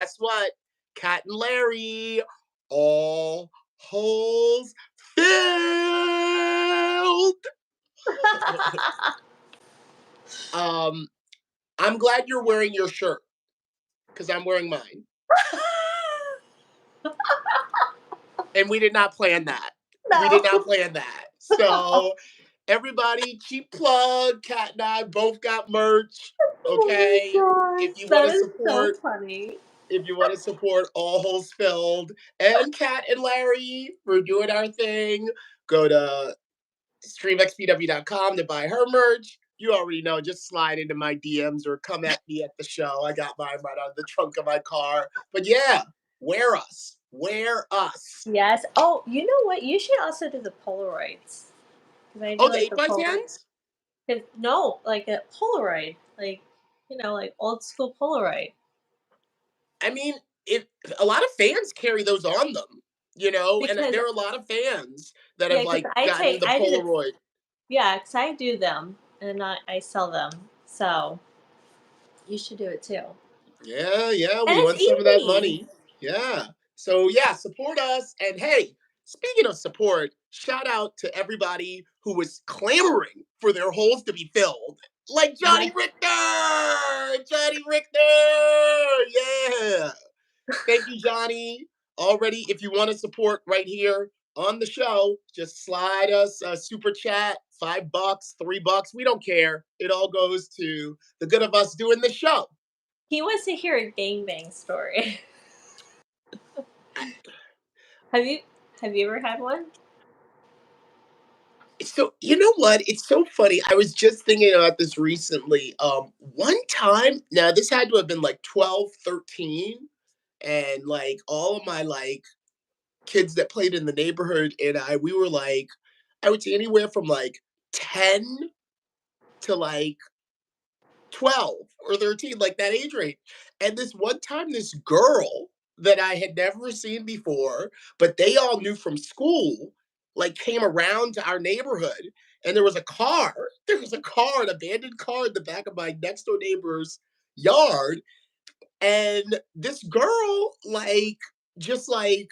guess what? Cat and Larry, all holes filled. um, I'm glad you're wearing your shirt because I'm wearing mine, and we did not plan that. We did No. not plan that. So everybody, cheap plug. Kat and I both got merch. Oh Okay, my if gosh, you want that to is so support, funny. if you want to support All Holes Filled and Kat and Larry for doing our thing, go to streamxpw.com to buy her merch. You already know, just slide into my DMs or come at me at the show. I got mine right out of the trunk of my car. But yeah, wear us. Wear us. Yes. Oh, you know what? You should also do the Polaroids. Because I do Oh, the like 8 the by Polaroid. 10s? No, like a Polaroid. Like, like old school Polaroid. I mean, if a lot of fans carry those on them, and Because, there are a lot of fans that have yeah, because like I gotten take, the I do the, Polaroid. yeah, because I do them and I sell them. So you should do it too. Yeah, yeah, And we it's want some of that easy. money. Yeah. So yeah, support us. And hey, speaking of support, shout out to everybody who was clamoring for their holes to be filled. Like Yeah. Johnny Richter! Johnny Richter! Yeah. Thank you, Johnny. Already, if you want to support right here on the show, just slide us a super chat, $5, $3. We don't care. It all goes to the good of us doing the show. He wants to hear a gangbang story. I- have you have you ever had one? So you know what? It's so funny. I was just thinking about this recently. One time, now this had to have been like 12, 13, and like all of my like kids that played in the neighborhood and we were like, I would say anywhere from like 10 to like 12 or 13, like that age range. And this one time, this girl that I had never seen before, but they all knew from school, like came around to our neighborhood. And there was a car, an abandoned car in the back of my next door neighbor's yard. And this girl, like, just like,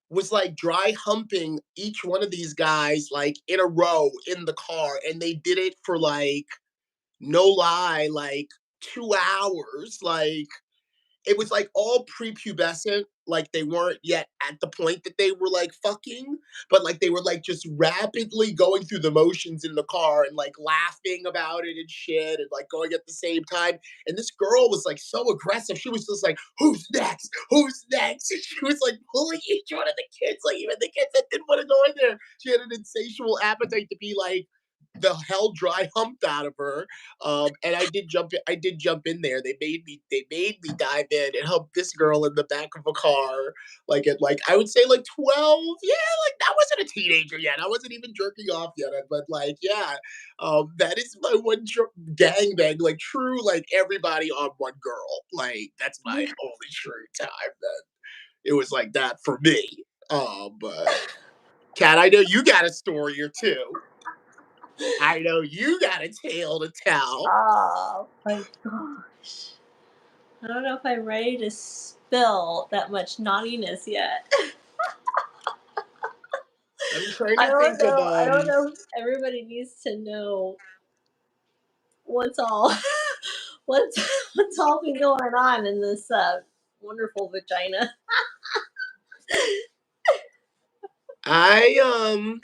was like dry humping each one of these guys like in a row in the car. And they did it for like, no lie, like 2 hours. Like it was like all prepubescent. Like they weren't yet at the point that they were like fucking, but like they were like just rapidly going through the motions in the car and like laughing about it and shit and like going at the same time. And this girl was like so aggressive. She was just like, "Who's next? Who's next?" And she was like pulling each one of the kids, like even the kids that didn't want to go in there. She had an insatiable appetite to be like the hell dry humped out of her. And I did jump in there. They made me dive in and help this girl in the back of a car, like at like I would say like 12. Yeah, like I wasn't a teenager yet. I wasn't even jerking off yet. But like, yeah, that is my one gangbang, like true, like everybody on one girl. Like that's my only true time that it was like that for me. But Kat, I know you got a story or two. I know you got a tale to tell. Oh my gosh. I don't know if I'm ready to spill that much naughtiness yet. I'm trying I to don't think of know. I don't know if everybody needs to know what's all what's what's all been going on in this wonderful vagina. I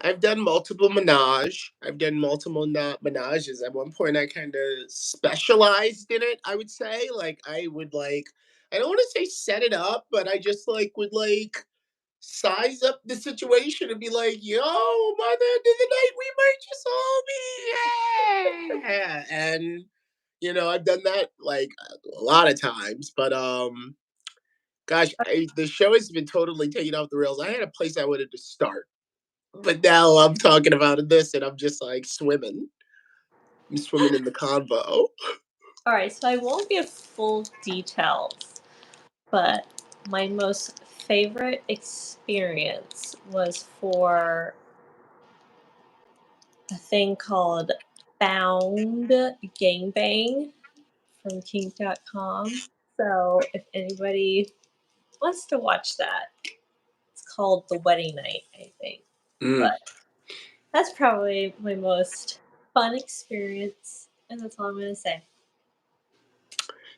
I've done multiple menage. I've done multiple menages. At one point I kind of specialized in it, I would say. Like I would like I don't want to say set it up, but I just like would like size up the situation and be like, yo, by the end of the night we might just all be yeah. And I've done that like a lot of times, but gosh, the show has been totally taken off the rails. I had a place I wanted to start, but now I'm talking about this, and I'm just like swimming. I'm swimming in the convo. All right, so I won't give full details, but my most favorite experience was for a thing called Found Gangbang from kink.com. So if anybody wants to watch that, it's called The Wedding Night, I think. Mm. But that's probably my most fun experience, and that's all I'm going to say.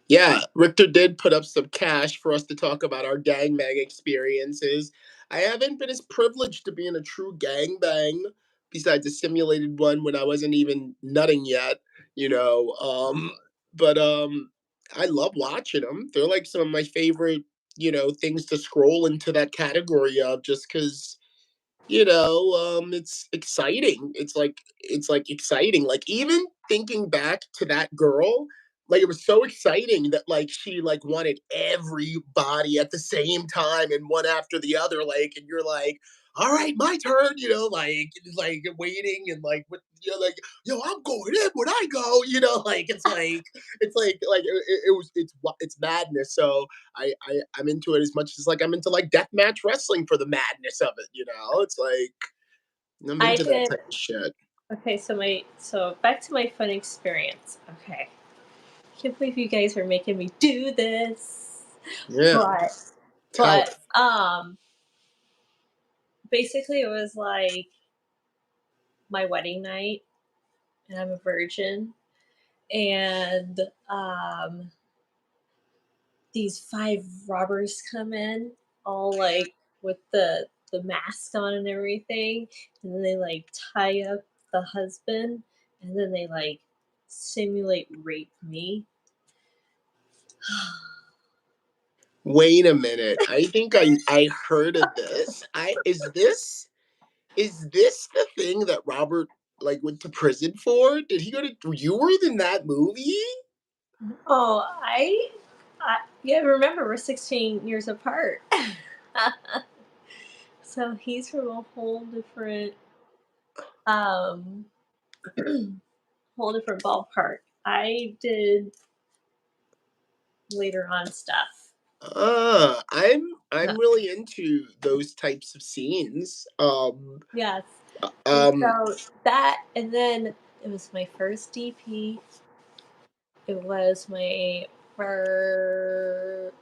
Yeah, Richter did put up some cash for us to talk about our gangbang experiences. I haven't been as privileged to be in a true gangbang, besides a simulated one when I wasn't even nutting yet, you know. But I love watching them. They're like some of my favorite, things to scroll into that category of, just because it's exciting. It's like exciting. Like, even thinking back to that girl, like, it was so exciting that, like, she, like, wanted everybody at the same time and one after the other, like, and you're like, all right, my turn, like waiting and like, what, like, yo, I'm going in when I go, like, it's madness. So I'm into it as much as, like, I'm into, like, deathmatch wrestling for the madness of it. It's like I'm I into that did. type of shit. Okay, so back to my fun experience. Okay, can't believe you guys are making me do this, Yeah, but tell but it. basically it was like my wedding night, and I'm a virgin, and these 5 robbers come in, all like with the mask on and everything, and then they like tie up the husband, and then they like simulate rape me. Wait a minute. I think I heard of this. I is this the thing that Robert, like, went to prison for? Did he go to you were in that movie? Oh, yeah. Remember, we're 16 years apart, so he's from a whole different um whole different ballpark. I did later on stuff. I'm No. really into those types of scenes. Yes. And Um, so that, and then it was my first DP. It was my first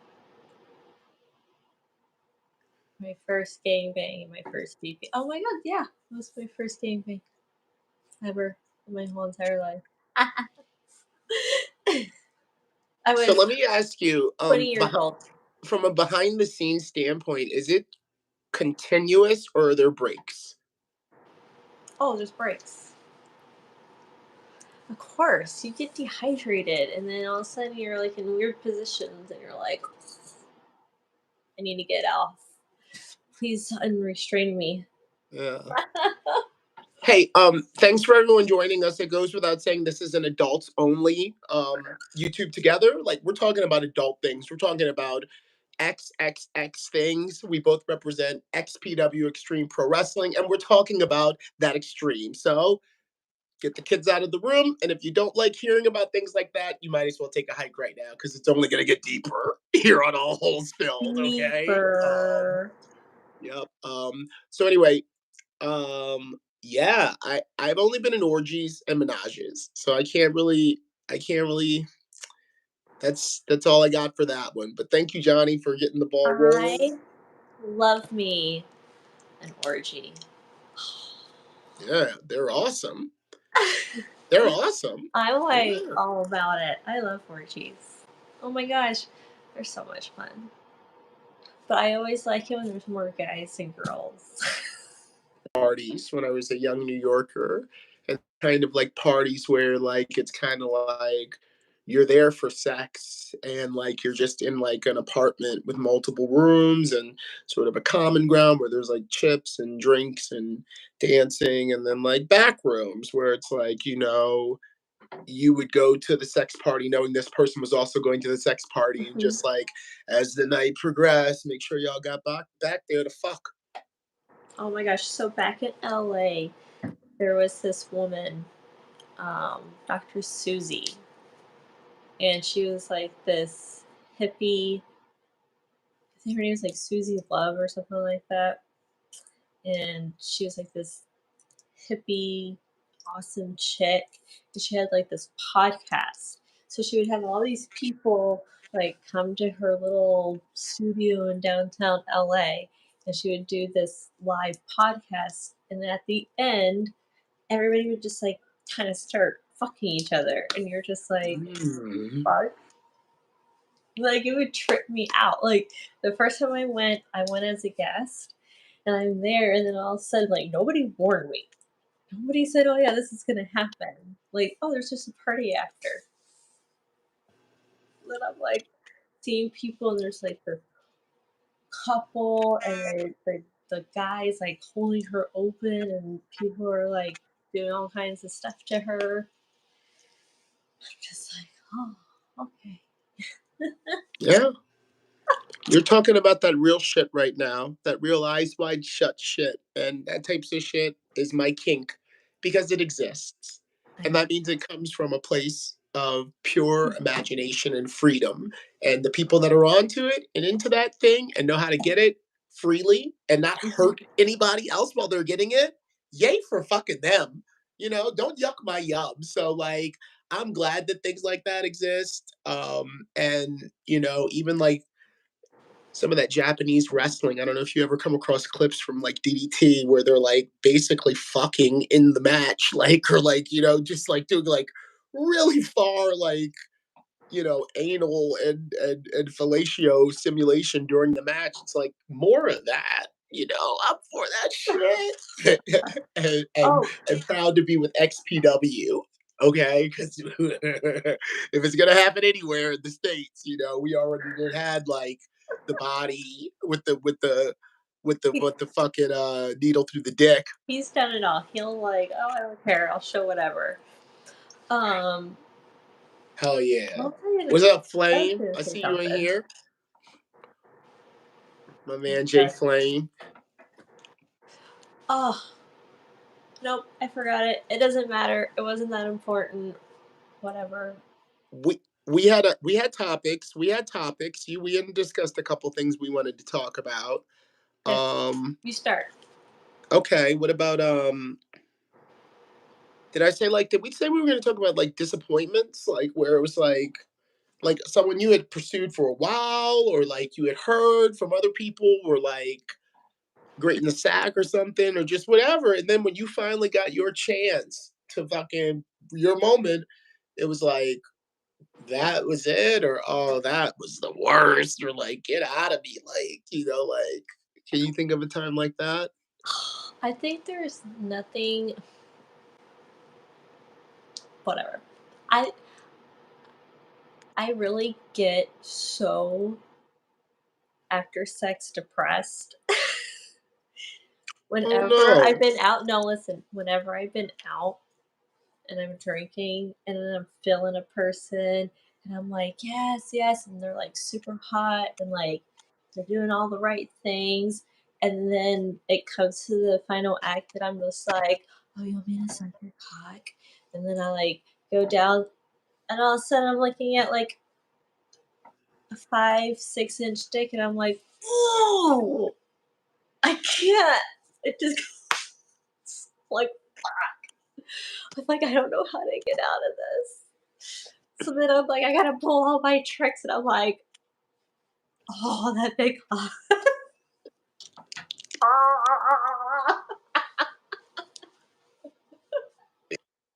gangbang and my first DP. Oh my god, yeah, it was my first gangbang ever in my whole entire life. I so was let me ask you, 20 years old. from a behind the scenes standpoint, is it continuous or are there breaks? Oh, there's breaks. Of course, you get dehydrated, and then all of a sudden you're like in weird positions, and you're like, I need to get off. Please unrestrain me. Yeah. Hey, thanks for everyone joining us. It goes without saying this is an adults only YouTube together. Like, we're talking about adult things. We're talking about XXX things. We both represent XPW Extreme Pro Wrestling, and we're talking about that extreme. So get the kids out of the room, and if you don't like hearing about things like that, you might as well take a hike right now, because it's only going to get deeper here on All Holes Filled. Okay. Deeper. Yep. So anyway, yeah, I've only been in orgies and menages, so I can't really that's all I got for that one. But thank you, Johnny, for getting the ball rolling. I love me an orgy. Yeah, they're awesome. They're awesome. I'm like Yeah. all about it. I love orgies. Oh my gosh, they're so much fun. But I always like it when there's more guys than girls. Parties when I was a young New Yorker, and kind of like parties where, like, it's kind of like you're there for sex, and like you're just in like an apartment with multiple rooms and sort of a common ground where there's like chips and drinks and dancing, and then like back rooms where it's like, you would go to the sex party knowing this person was also going to the sex party, and Mhm. just like as the night progressed, make sure y'all got back there to fuck. Oh my gosh. So back in LA, there was this woman, Dr. Susie, and she was like this hippie. I think her name was like Susie Love or something like that. And she was like this hippie, awesome chick. And she had like this podcast. So she would have all these people like come to her little studio in downtown LA, and she would do this live podcast, and at the end everybody would just like kind of start fucking each other, and you're just like, Mm. fuck. Like it would trip me out. Like the first time I went as a guest, and I'm there, and then all of a sudden, like nobody warned me. Nobody said, "Oh yeah, this is gonna happen." Like, oh, there's just a party after. Then I'm like seeing people, and there's like the couple, and the guys like holding her open, and people are like doing all kinds of stuff to her. I'm just like, oh, okay. Yeah. You're talking about that real shit right now, that real eyes wide shut shit. And that types of shit is my kink because it exists. I And that means it comes from a place of pure imagination and freedom. And the people that are onto it and into that thing and know how to get it freely and not Mhm. hurt anybody else while they're getting it, yay for fucking them. You know, don't yuck my yum. So, like, I'm glad that things like that exist. And, you know, even like some of that Japanese wrestling. I don't know if you ever come across clips from like DDT where they're like basically fucking in the match, like, or like, you know, just like doing like really far, like, you know, anal and fellatio simulation during the match. It's like more of that. You know, I'm for that shit. Oh, And proud to be with XPW. Okay, because if it's gonna happen anywhere in the states, you know, we already did had like the body with the fucking needle through the dick. he's done it all. He'll like, oh, I don't care. I'll show whatever. Um, Hell yeah. I'll tell you. What's up, I was Flame? gonna I say see you in something. here, my man Jay But Flame. oh, nope, I forgot it. It doesn't matter. It wasn't that important. Whatever. We had topics. We had topics. We had discussed a couple things we wanted to talk about. Okay, Um you start. okay, what about did I say like did we say we were gonna talk about like disappointments? Like where it was like someone you had pursued for a while or like you had heard from other people were like great in the sack or something or just whatever. And then when you finally got your chance to fucking your moment, it was like that was it or oh that was the worst or like get out of me like you know like can you think of a time like that? I think there's nothing. Whatever. I I really get so after sex depressed. Oh Whenever I've no. been out, no, listen. Whenever I've been out and I'm drinking and then I'm feeling a person and I'm like, yes, yes, and they're like super hot and like they're doing all the right things. And then it comes to the final act that I'm just like, oh, you want me to suck your cock? And then I like go down and all of a sudden I'm looking at like a 5, 6 inch dick and I'm like, oh, I can't. It just like, I'm like, I don't know how to get out of this. So then I'm like, I gotta pull all my tricks, and I'm like, oh, that big.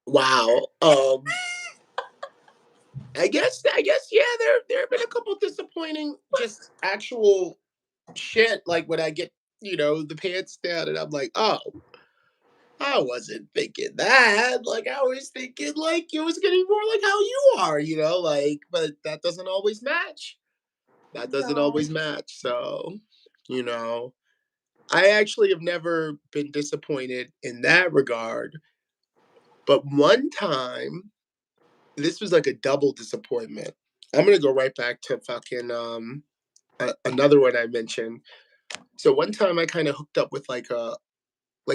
Wow. I guess yeah there have been a couple disappointing just actual shit like when I get you know the pants down and I'm like oh I wasn't thinking that. Like I was thinking like it was getting more like how you are, you know, like but that doesn't always match. That doesn't No. always match. So, you know, I actually have never been disappointed in that regard. But one time, this was like a double disappointment. I'm gonna go right back to fucking another one I mentioned. So one time I kind of hooked up with like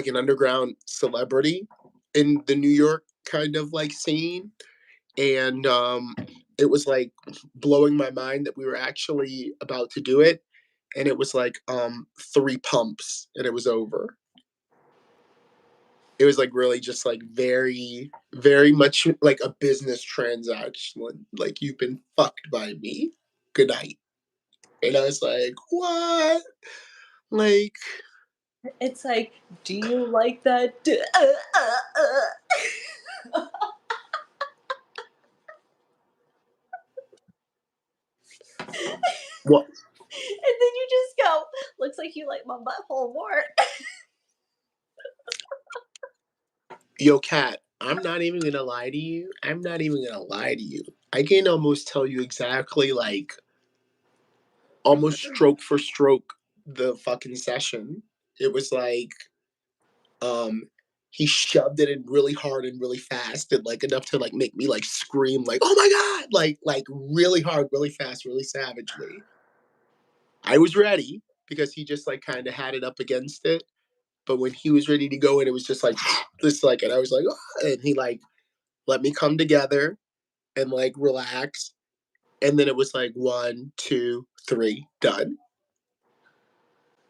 an underground celebrity in the New York kind of like scene. And it was like blowing my mind that we were actually about to do it. And it was like 3 pumps and it was over. It was like really just like very, very much like a business transaction. Like you've been fucked by me. good night. And I was like, what? Like, It's like, do you like that? what? And then you just go, looks like you like my butthole more. Yo, Kat, I'm not even gonna lie to you. I'm not even gonna lie to you. I can almost tell you exactly, like, almost stroke for stroke the fucking session. It was like, um, he shoved it in really hard and really fast and like enough to like make me like scream like, oh my god, like really hard, really fast, really savagely. I was ready because he just like kind of had it up against it. But when he was ready to go in, it was just like this, like, and I was like, "Ah," and he like let me come together and like relax. And then it was like 1, 2, 3, done.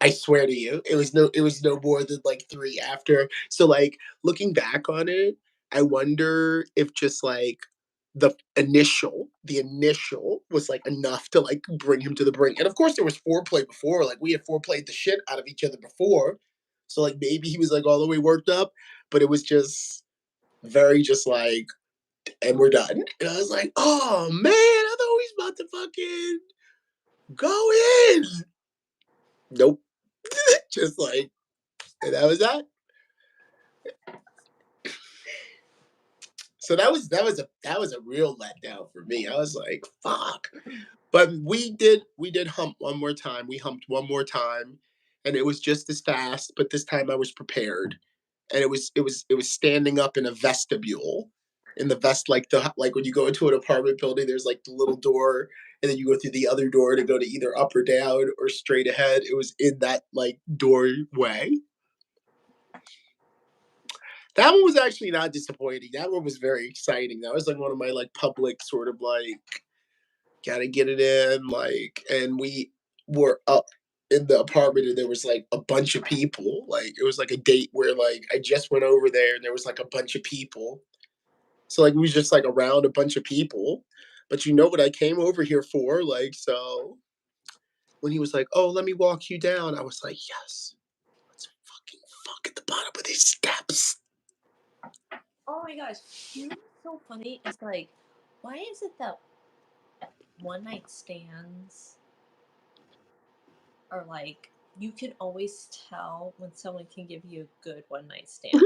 I swear to you, it was no more than like three after. So like looking back on it, I wonder if just like the initial was like enough to like bring him to the brink. And of course there was foreplay before. Like we had foreplayed the shit out of each other before. So like maybe he was like all the way worked up, but it was just very just like, and we're done. And I was like, oh man, I thought we was about to fucking go in. Nope. Just like, and that was that. So that was a real letdown for me. I was like, fuck. But we did hump one more time. We humped one more time, and it was just as fast, but this time I was prepared. And it was standing up in a vestibule. In the like when you go into an apartment building, there's like the little door, and then you go through the other door to go to either up or down or straight ahead. It was in that like doorway. That one was actually not disappointing. That one was very exciting. That was like one of my like public sort of like gotta get it in, like, and we were up in the apartment and there was like a bunch of people. Like it was like a date where like I just went over there and there was like a bunch of people. So like we was just like around a bunch of people. But you know what I came over here for? Like, so when he was like, oh, let me walk you down, I was like, yes, let's fucking fuck at the bottom of these steps. Oh my gosh. You know what's so funny? It's like, why is it that one night stands are like, you can always tell when someone can give you a good one night stand?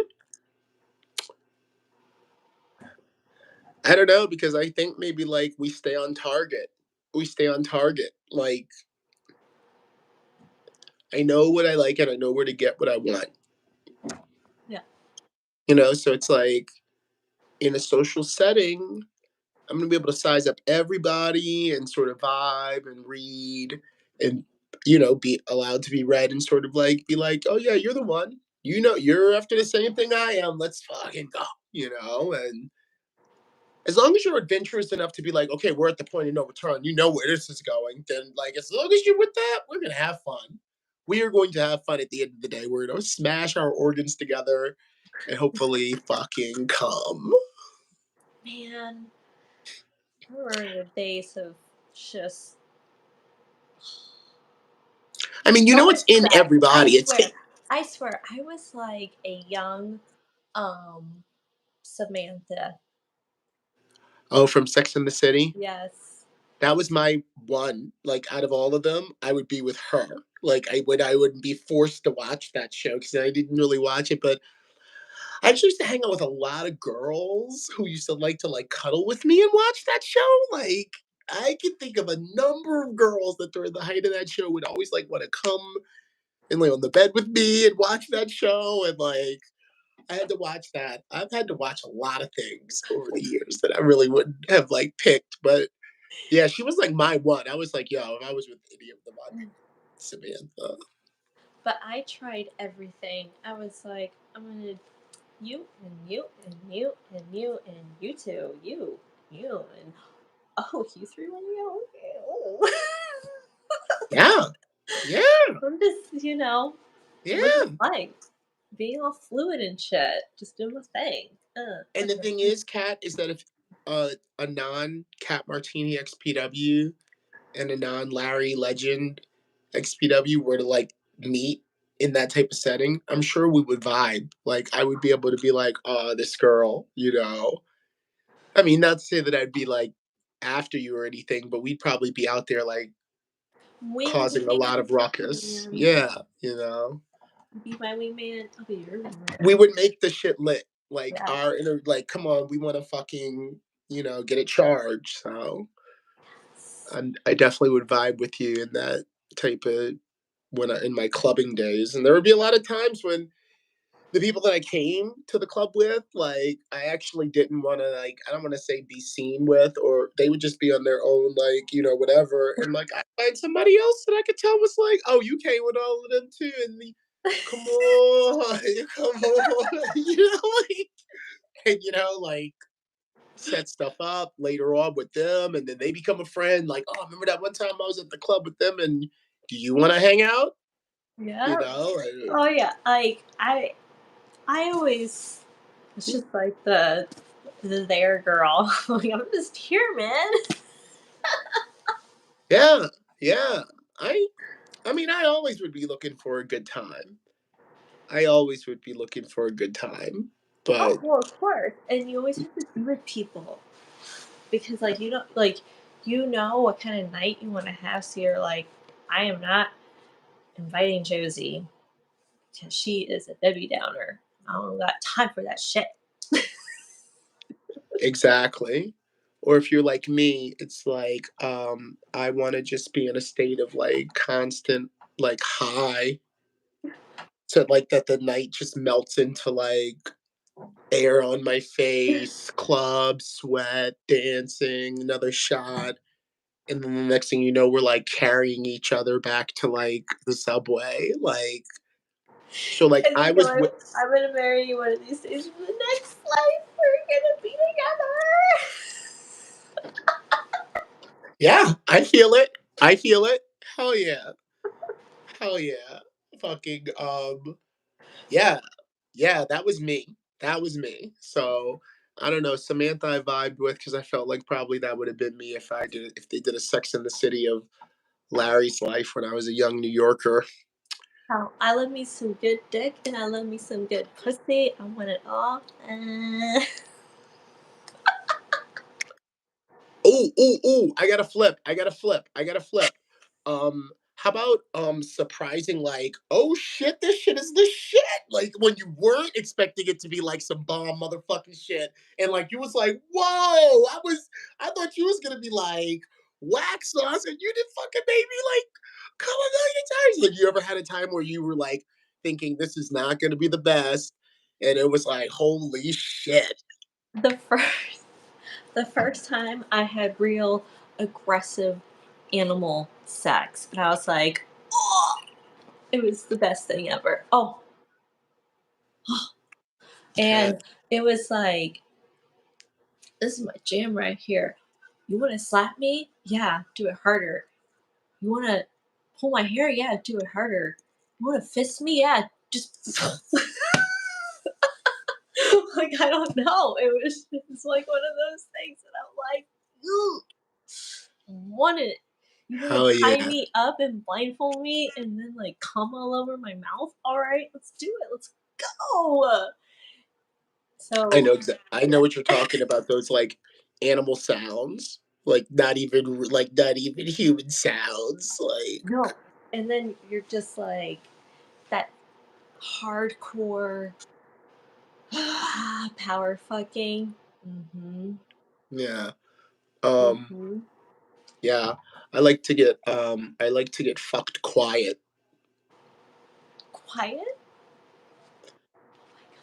I don't know because I think maybe like we stay on target. We stay on target. Like I know what I like and I know where to get what I want. Yeah. So it's like in a social setting, I'm gonna be able to size up everybody and sort of vibe and read and be allowed to be read and sort of like be like, oh yeah, you're the one. You're after the same thing I am. Let's fucking go. And as long as you're adventurous enough to be like, okay, we're at the point of no return, you know where this is going, then like as long as you're with that, we're gonna have fun. We are going to have fun at the end of the day. We're gonna smash our organs together and hopefully fucking come. Man, I remember the days of just I mean, so it's much in sex. I everybody. It's swear. I swear. I was like a young Samantha. oh, from Sex and the City. Yes. That was my one. Like out of all of them, I would be with her. Like I wouldn't be forced to watch that show because I didn't really watch it, but I actually used to hang out with a lot of girls who used to like cuddle with me and watch that show. Like I can think of a number of girls that during the height of that show would always like want to come and lay on the bed with me and watch that show. And like I had to watch that. I've had to watch a lot of things over the years that I really wouldn't have like picked. But yeah, she was like my one. I was like, yo, if I was with any of them, I'd be Samantha. But I tried everything. I was like, I'm gonna you and you and you and you and you two, you and oh, you three want to go? Okay. Oh. Yeah. Yeah. I'm just, Yeah. living life, being all fluid and shit, just doing my thing. And the thing is, Kat, is that if a non Cat Martini XPW and a non-Larry Legend XPW were to like meet in that type of setting, I'm sure we would vibe. Like I would be able to be like, oh, this girl, you know. I mean, not to say that I'd be like after you or anything, but we'd probably be out there like causing a lot Wingman, of ruckus. man. Yeah, you know. Be my wingman. I'll be your We wingman. would make the shit lit. Like Yeah. our inner like, come on, we wanna fucking, you know, get it charged. So I definitely would vibe with you in that type of when I in my clubbing days. And there would be a lot of times when the people that I came to the club with, like, I actually didn't wanna, like, I don't wanna say be seen with, or they would just be on their own, like, you know, whatever, and, like, I find somebody else that I could tell was like, "Oh, you came with all of them too," and the "Come on, come on," you know, like and, you know, like, set stuff up later on with them, and then they become a friend, like, "Oh, remember that one time I was at the club with them, and do you wanna hang out?" You Yeah. know, Oh yeah. Like I always it's just like the there girl. Like I'm just here, man. yeah, yeah. I I mean, I always would be looking for a good time. I always would be looking for a good time, Oh but well, of course. And you always have to be with people because you know what kind of night you want to have. So you're like, I am not inviting Josie because she is a Debbie Downer. I don't got time for that shit. exactly. Or if you're like me, it's like I want to just be in a state of like constant like high, so like that the night just melts into like air on my face, club, sweat, dancing, another shot. And then the next thing you know, we're like carrying each other back to like the subway. Like, so like And I you know, was with, I'm gonna marry you one of these days. In the next life, we're gonna be yeah, I feel it. I feel it. Hell yeah. Hell yeah. Fucking, yeah. Yeah, that was me. That was me. So I don't know. Samantha I vibed with because I felt like probably that would have been me if they did a Sex in the City of Larry's life when I was a young New Yorker. together. I love me some good dick, and I love me some good pussy. I want it all. Oh, oh, oh, I gotta flip. I gotta flip. I gotta flip. How about surprising like, oh shit, this shit is the shit. Like when you weren't expecting it to be like some bomb motherfucking shit. And like you was like, whoa, I thought you was gonna be like wax sauce and you did fucking made me like come a million times. Like you ever had a time where you were like thinking this is not gonna be the best, and it was like, holy shit. the first, the first time I had real aggressive animal sex, and I was like, oh, it was the best thing ever. Oh, Cat. and it was like, this is my jam right here. You want to slap me? Yeah, do it harder. You want to pull my hair? Yeah, do it harder. You want to fist me? Yeah, just like I don't know. It's like one of those things that I'm like, ooh, want it. You want to Hell tie yeah. me up and blindfold me and then like come all over my mouth? All right, let's do it. Let's go. So I know what you're talking about, those, like, animal sounds, like, not even human sounds, like no, and then you're just like that hardcore power fucking. Mhm. yeah, um, Mhm. yeah, I like to get fucked quiet. Quiet?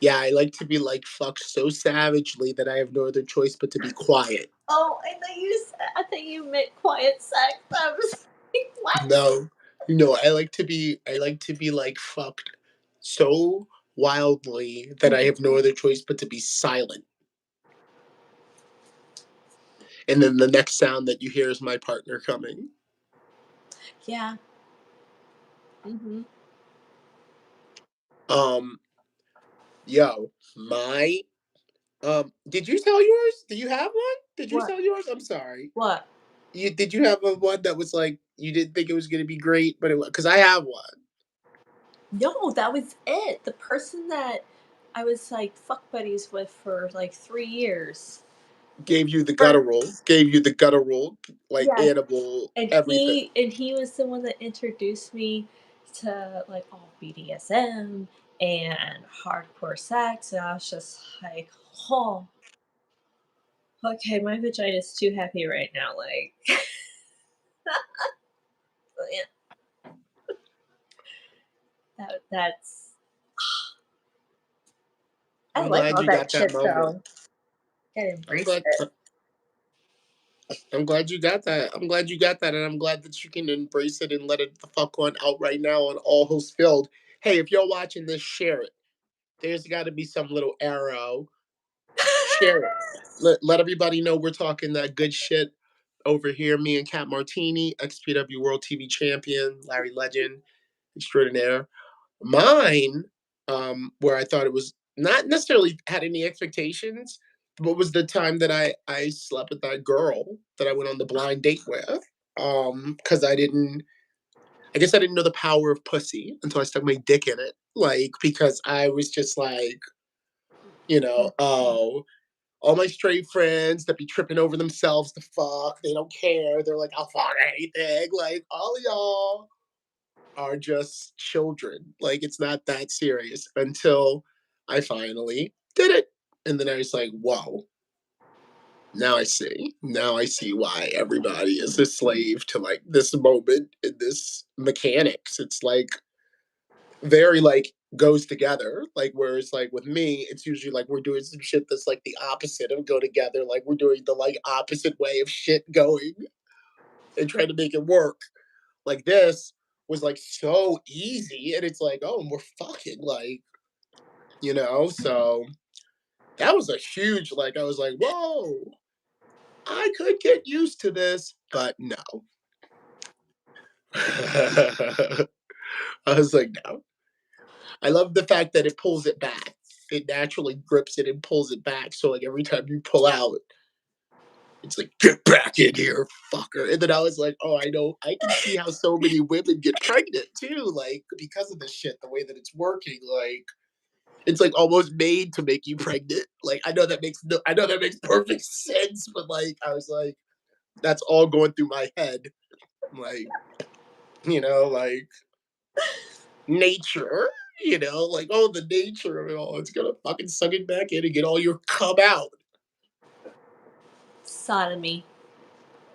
Yeah, I like to be, like, fucked so savagely that I have no other choice but to be quiet. Oh, I thought you meant quiet sex. I was like, what? No, no, I like to be, like, fucked so wildly that I Mhm. have no other choice but to be silent, and then the next sound that you hear is my partner coming. Yeah. Mhm. Um, yo, did you tell yours? Do you have one? Did you What? tell yours? I'm sorry. What? Did you have a one that was like you didn't think it was gonna be great, but it was because I have one. No, that was it. The person that I was like fuck buddies with for like 3 years. For Gave you the guttural, like Yes, animal, and everything. he was the one that introduced me to like all BDSM and hardcore sex, and I was just like, oh, okay, my vagina's too happy right now. Like, yeah, that's I I'm like glad all you that got that shit moment. though. Gotta I'm embrace glad. it. I'm glad you got that. I'm glad you got that, and I'm glad that you can embrace it and let it the fuck on out right now on all hosts filled. Hey, if you're watching this, share it. There's got to be some little arrow. Share it. Let everybody know we're talking that good shit over here. Me and Kat Martini, XPW World TV Champion, Larry Legend, extraordinaire. Mine, where I thought it was not necessarily had any expectations, but was the time that I slept with that girl that I went on the blind date with. Because I guess I didn't know the power of pussy until I stuck my dick in it. Like, because I was just like, oh, all my straight friends that be tripping over themselves to fuck, they don't care. They're like, I'll fuck anything. Like, all of y'all are just children. Like it's not that serious until I finally did it. And then I was like, whoa, now I see. Now I see why everybody is a slave to like this moment and this mechanics. It's like very like goes together. Like whereas like with me, it's usually like we're doing some shit that's like the opposite of go together. Like we're doing the like opposite way of shit going and trying to make it work. Like this was like so easy, and it's like, oh, we're fucking like, So that was a huge like. I was like, whoa, I could get used to this, but no. I was like, no. I love the fact that it pulls it back. It naturally grips it and pulls it back. So like every time you pull out, it's like, get back in here, fucker. And then I was like, oh, I know. I can see how so many women get pregnant too, like because of this shit, the way that it's working. Like, it's like almost made to make you pregnant. Like, I know that makes perfect sense, but like, I was like, that's all going through my head. Like, like nature, like, oh, the nature of it all. It's gonna fucking suck it back in and get all your cum out. Sodomy.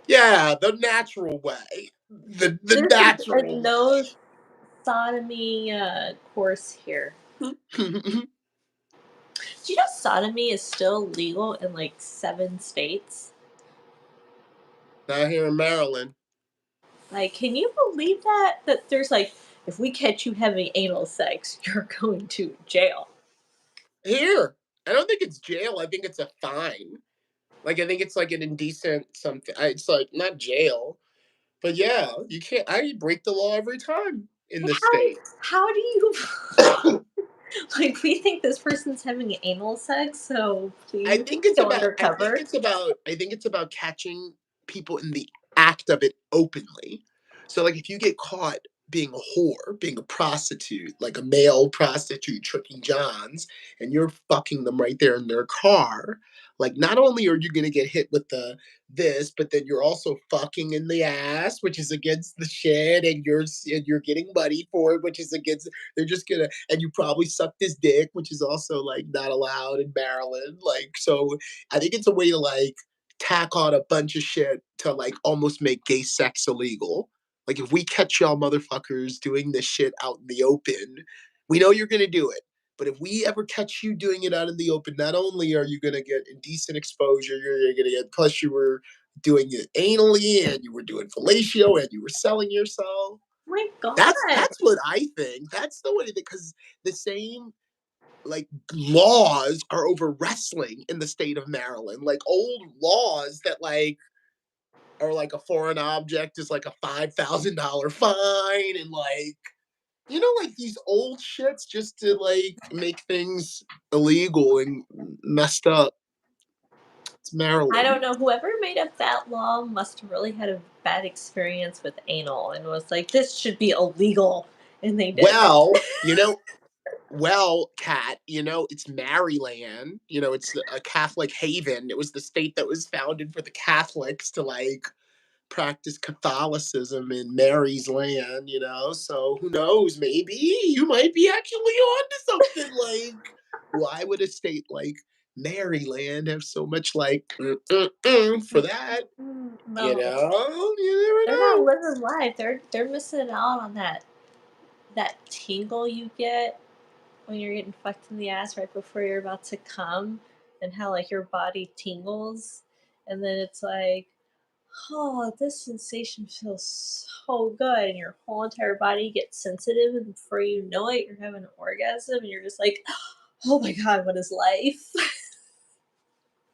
Yeah, the natural way. The This is a natural no way. sodomy course here. Do you know sodomy is still legal in like 7 states? Not here in Maryland. Like, can you believe that? That there's like, if we catch you having anal sex, you're going to jail. Here, I don't think it's jail. I think it's a fine. Like, I think it's like an indecent something. It's like not jail, but yeah, you can't. I break the law every time in Like, this state. how do you like? We think this person's having anal sex, so I please think it's go about I think undercover. it's about I think it's about catching people in the act of it openly. So like if you get caught being a whore, being a prostitute, like a male prostitute tricking Johns, and you're fucking them right there in their car, like not only are you gonna get hit with the this, but then you're also fucking in the ass, which is against the shit, and you're getting money for it, which is against they're just gonna and you probably sucked his dick, which is also like not allowed in Maryland. Like, so I think it's a way to like tack on a bunch of shit to like almost make gay sex illegal. Like if we catch y'all motherfuckers doing this shit out in the open, we know you're gonna do it. But if we ever catch you doing it out in the open, not only are you gonna get indecent exposure, you're gonna get plus you were doing it anally and you were doing fellatio and you were selling yourself. Oh my god! That's what I think. That's the way that because the same like laws are over wrestling in the state of Maryland. Like old laws that like are like a foreign object is like a $5,000 fine and like like these old shits just to like make things illegal and messed up. It's Maryland. I don't know. Whoever made up that law must have really had a bad experience with anal and was like, this should be illegal. And they did. Well, Kat, it's Maryland. It's a Catholic haven. It was the state that was founded for the Catholics to like practice Catholicism in Mary's land. So who knows? Maybe you might be actually onto something. Like, why would a state like Maryland have so much like for that? No, You they're never not know. living life. They're missing out on that tingle you get when you're getting fucked in the ass right before you're about to come, and how like your body tingles, and then it's like, oh, this sensation feels so good, and your whole entire body gets sensitive, and before you know it, you're having an orgasm, and you're just like, oh my god, what is life?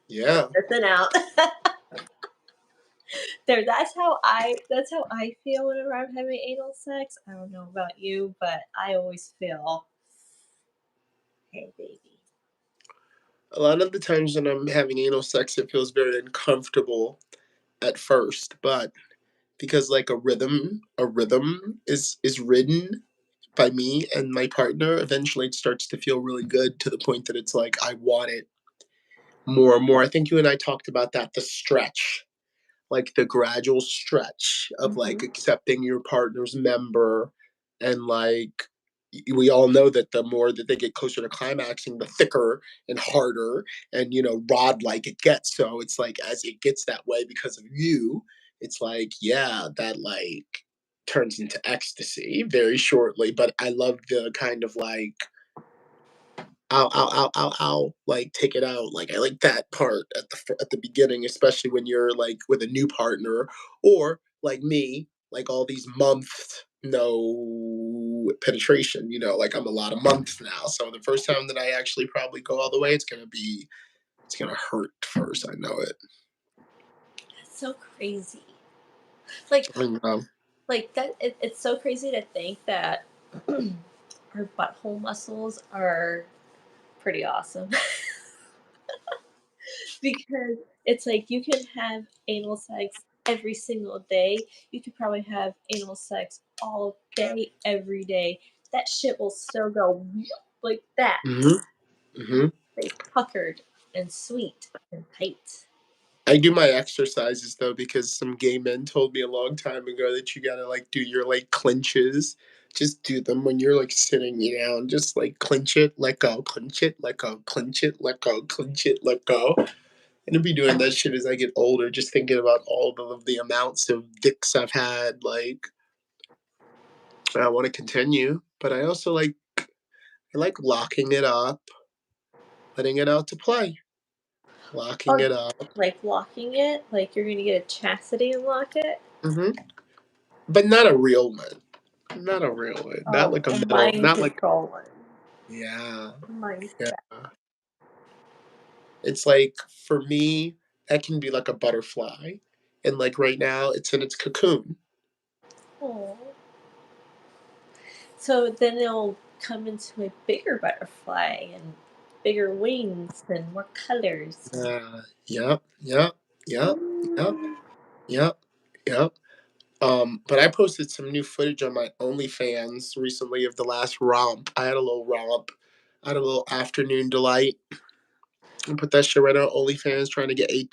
Yeah. Missing out. There, that's how I feel whenever I'm having anal sex. I don't know about you, but I always feel, hey baby. A lot of the times when I'm having anal sex, it feels very uncomfortable at first, but because like a rhythm is ridden by me and my partner, eventually it starts to feel really good to the point that it's like I want it more and more. I think you and I talked about that, the stretch, like the gradual stretch of like Hmm. accepting your partner's member, and like we all know that the more that they get closer to climaxing, the thicker and harder and rod like it gets. So it's like as it gets that way because of you, it's like yeah, that like turns into ecstasy very shortly. But I love the kind of like ow, ow, ow, ow, ow, like take it out. Like I like that part at the beginning, especially when you're like with a new partner or like me, like all these months no penetration. Like I'm a lot of months now. So the first time that I actually probably go all the way, it's gonna hurt first. I know it. That's so crazy. Like, I know. like that. It's so crazy to think that our butthole muscles are pretty awesome. Because it's like you can have anal sex every single day. You could probably have anal sex all day, every day. That shit will still go like that. Hmm. Hmm. They puckered and sweet and tight. I do my exercises though because some gay men told me a long time ago that you gotta like do your like clinches. Just do them when you're like sitting down. Just like clinch it, let go, clinch it, let go, clinch it, let go, clinch it, let go. And I'll be doing that shit as I get older, just thinking about all of the amounts of dicks I've had. Like I want to continue, but I like locking it up, letting it out to play, locking Oh, it up. like locking it, like you're gonna get a chastity and lock it. Hmm. But not a real one. Not a real one. Not Oh, like a a metal. mind Not like control one. yeah, Mind yeah. trap. It's like for me, that can be like a butterfly, and like right now, it's in its cocoon. Oh. So then it'll come into a bigger butterfly and bigger wings and more colors. Yep, yep, yep, yep, Mm. yep, yep. But I posted some new footage on my OnlyFans recently of the last romp. I had a little romp. I had a little afternoon delight. And put that shit right on OnlyFans, trying to get $8.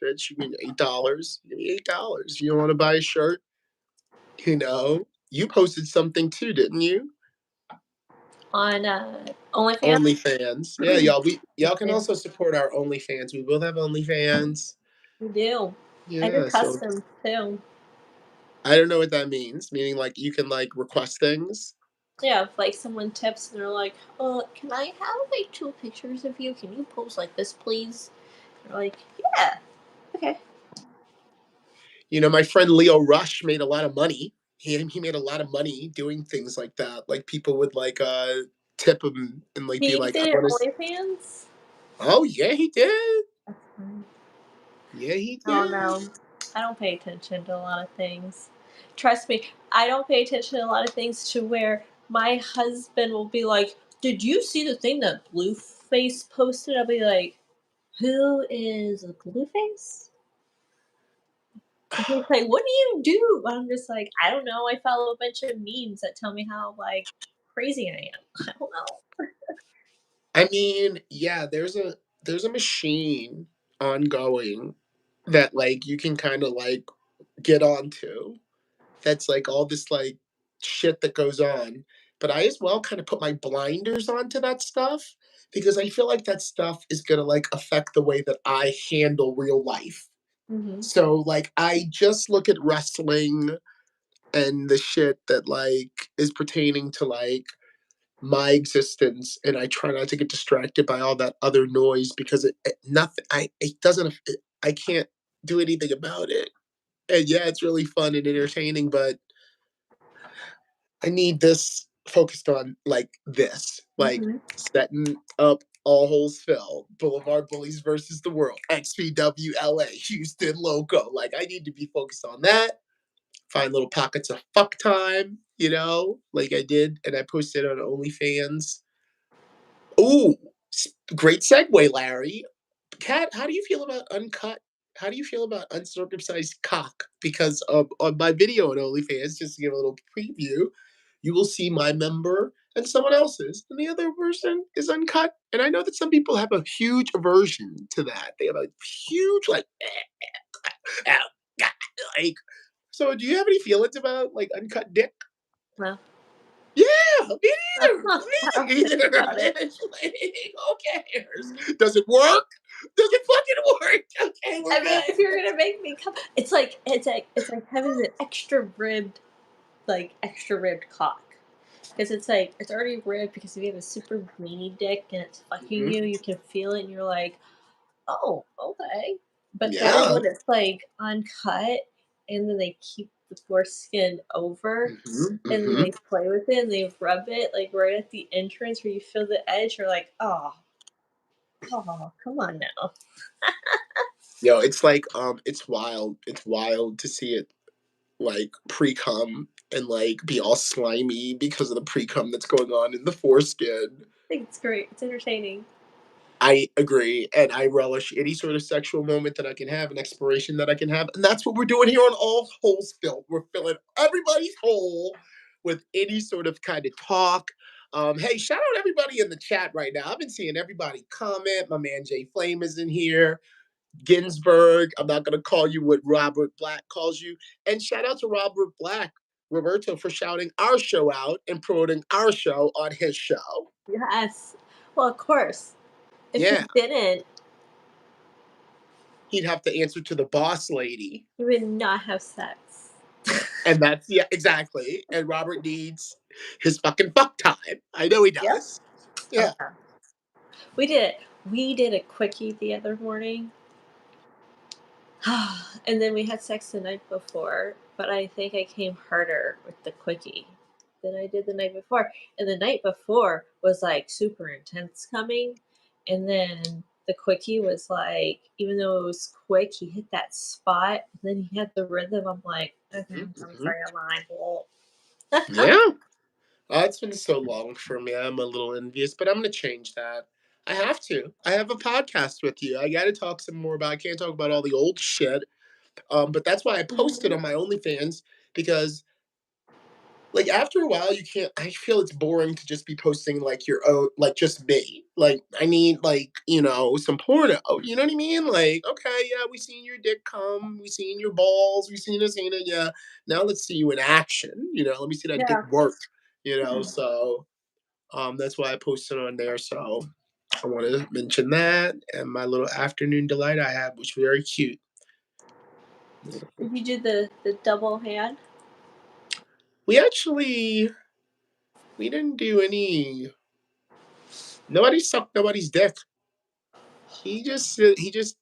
Bitch, you mean $8? Give me $8. You don't want to buy a shirt? You posted something too, didn't you? On OnlyFans. OnlyFans. Yeah, y'all. Y'all can also support our OnlyFans. We both have OnlyFans. We do. I do Yeah. So custom too. I don't know what that means. Meaning like you can like request things. Yeah, if like someone tips and they're like, can I have like 2 pictures of you? Can you pose like this, please?" You're like, "Yeah, okay." My friend Leo Rush made a lot of money. He made a lot of money doing things like that. Like people would like tip him and like be He like, I did want to. OnlyFans. Oh yeah, he did. That's fine. Yeah, he Oh did. no, I don't pay attention to a lot of things. Trust me, I don't pay attention to a lot of things to where my husband will be like, "Did you see the thing that Blueface posted?" I'll be like, Who is Blueface? And he's like, "What do you do?" I'm just like, "I don't know. I follow a bunch of memes that tell me how like crazy I am." I don't know. I mean, yeah, there's a machine ongoing that like you can kind of like get onto. That's like all this like shit that goes on. But I as well kind of put my blinders onto that stuff because I feel like that stuff is gonna like affect the way that I handle real life. Mhm. So like I just look at wrestling and the shit that like is pertaining to like my existence, and I try not to get distracted by all that other noise because it nothing I it doesn't I can't do anything about it. And yeah, it's really fun and entertaining, but I need this focused on like this, like Mhm. setting up all holes fill, Boulevard Bullies versus the World, XPW LA, Houston Loco. Like I need to be focused on that. Find little pockets of fuck time, like I did, and I posted on OnlyFans. Ooh, great segue, Larry. Kat, how do you feel about uncut? How do you feel about uncircumcised cock? Because on my video on OnlyFans, just to give a little preview, you will see my member and someone else's, and the other person is uncut. And I know that some people have a huge aversion to that. They have a huge like, like. So, do you have any feelings about like uncut dick? Well, Yeah, me neither. I don't Me think neither. about it. It's like, who cares? Does it work? Does it fucking work? Okay, we're I mean, if good. you're gonna make me come, it's like having an extra ribbed cock. Because it's like it's already ribbed because if you have a super veiny dick and it's fucking Mhm. you, you can feel it and you're like, oh, okay. But then Yeah. when it's like uncut and then they keep the foreskin over Mhm, and then mhm. they play with it and they rub it like right at the entrance where you feel the edge, you're like, oh, come on now. Yo, it's like, it's wild. It's wild to see it, like, pre-cum and, like, be all slimy because of the pre-cum that's going on in the foreskin. I think it's great. It's entertaining. I agree, and I relish any sort of sexual moment that I can have, an exploration that I can have, and that's what we're doing here on All Holes Filled. We're filling everybody's hole with any sort of kind of talk. Hey, shout out everybody in the chat right now. I've been seeing everybody comment. My man Jay Flame is in here. Ginsburg. I'm not gonna call you what Robert Black calls you. And shout out to Robert Black, Roberto, for shouting our show out and promoting our show on his show. Yes. Well, of course. If Yeah. he didn't, He'd have to answer to the boss lady. he would not have sex. And that's yeah, exactly. And Robert needs his fucking fuck time. I know he Yep. does. Oh Yeah. yeah. We did it. We did a quickie the other morning. And then we had sex the night before, but I think I came harder with the quickie than I did the night before. And the night before was like super intense coming. And then the quickie was like, even though it was quick, he hit that spot. And then he had the rhythm. I'm like, okay, Mhm, I'm mhm. sorry, I'm on. Yeah. It's been so long for me. I'm a little envious, but I'm gonna change that. I have to. I have a podcast with you. I gotta talk some more about I can't talk about all the old shit. But that's why I posted Mhm. on my OnlyFans because like after a while you can't I feel it's boring to just be posting like your own like just me. Like I need like, some porno. You know what I mean? Like, okay, yeah, we seen your dick come, we seen your balls, we seen it, yeah. Now let's see you in action. Let me see that dick Yeah. work. So that's why I posted on there. So I wanted to mention that and my little afternoon delight I had, which was very cute. Did you do the double hand? We actually we didn't do any nobody sucked nobody's dick. He just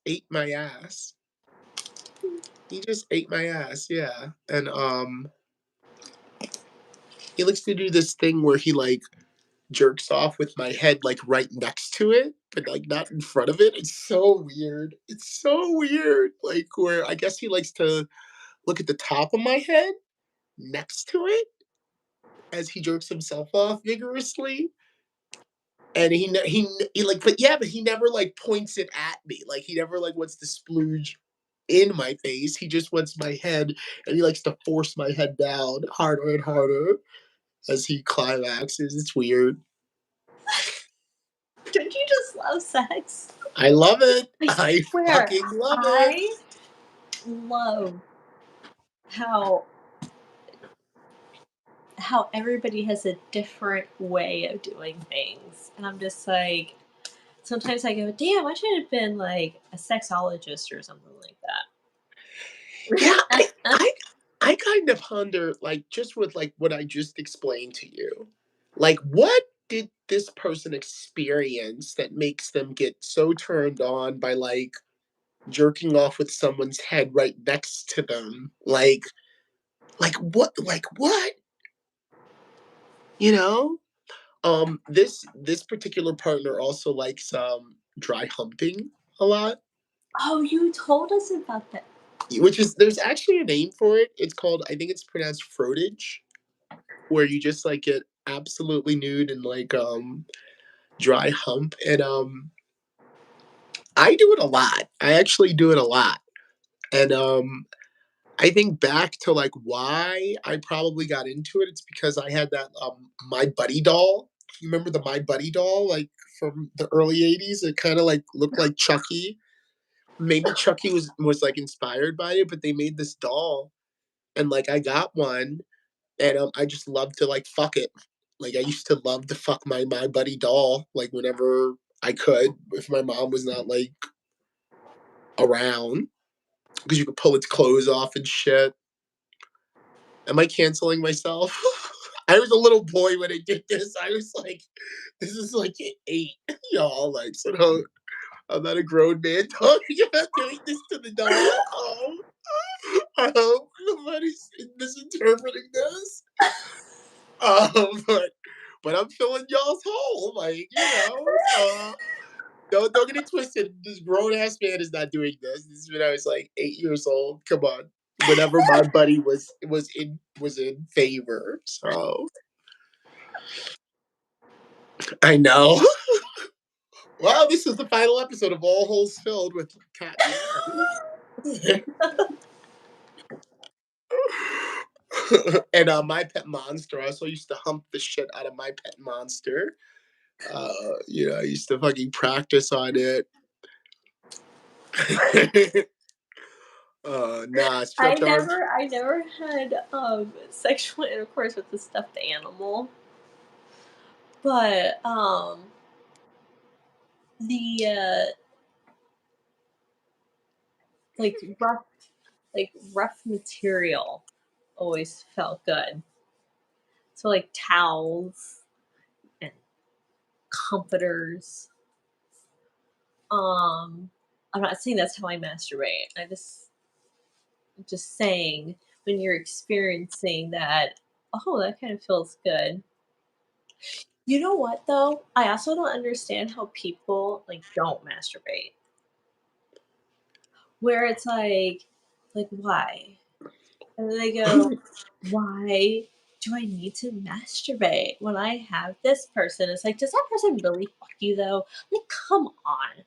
ate my ass. He just ate my ass, yeah. And he likes to do this thing where he like jerks off with my head like right next to it, but like not in front of it. It's so weird. It's so weird. Like where I guess he likes to look at the top of my head next to it as he jerks himself off vigorously. and he like, but yeah, but he never like points it at me. Like he never like wants to splooge in my face. He just wants my head, and he likes to force my head down harder and harder as he climaxes. It's weird. Don't you just love sex? I love it. I I swear, fucking love it. I love how everybody has a different way of doing things. And I'm just like, sometimes I go, damn, I should have been like a sexologist or something like Yeah, I, that. I, I kind of ponder, like, just with like what I just explained to you, like, what did this person experience that makes them get so turned on by like jerking off with someone's head right next to them? Like what? Like what? You know? This particular partner also likes dry humping a lot, Oh, you told us about that. which is there's actually a name for it. It's called, I think it's pronounced frotage, where you just like get absolutely nude and like dry hump. And I do it a lot. I actually do it a lot. And I think back to like why I probably got into it. It's because I had that My Buddy doll. You remember the My Buddy doll, like from the early '80s? It kind of like looked like Chucky. Maybe Chucky was like inspired by it, but they made this doll, and like I got one, and I just love to like fuck it. Like I used to love to fuck My Buddy doll, like whenever I could, if my mom was not like around, because you could pull its clothes off and shit. Am I canceling myself? I was a little boy when I did this. I was like, this is like 8, y'all. Like, so no, I'm not a grown man talking about doing this to the doll. I hope nobody's misinterpreting this. But I'm filling y'all's hole, like don't get it twisted. This grown ass man is not doing this. This is when I was like 8 years old. Come on. Whenever My Buddy was in favor. So I know. Well, this is the final episode of All Holes Filled with Cat and Aaron. And My Pet Monster. I also used to hump the shit out of My Pet Monster. I used to fucking practice on it. Nah, stretch arms. I never had sexual intercourse with a stuffed animal, but the like rough material always felt good. So like towels and comforters. Um, I'm not saying that's how I masturbate. I'm just saying when you're experiencing that, oh, that kind of feels good. You know what though? I also don't understand how people like don't masturbate. Where it's like why? And then they go, why do I need to masturbate when I have this person? It's like, does that person really fuck you though? Like, come on.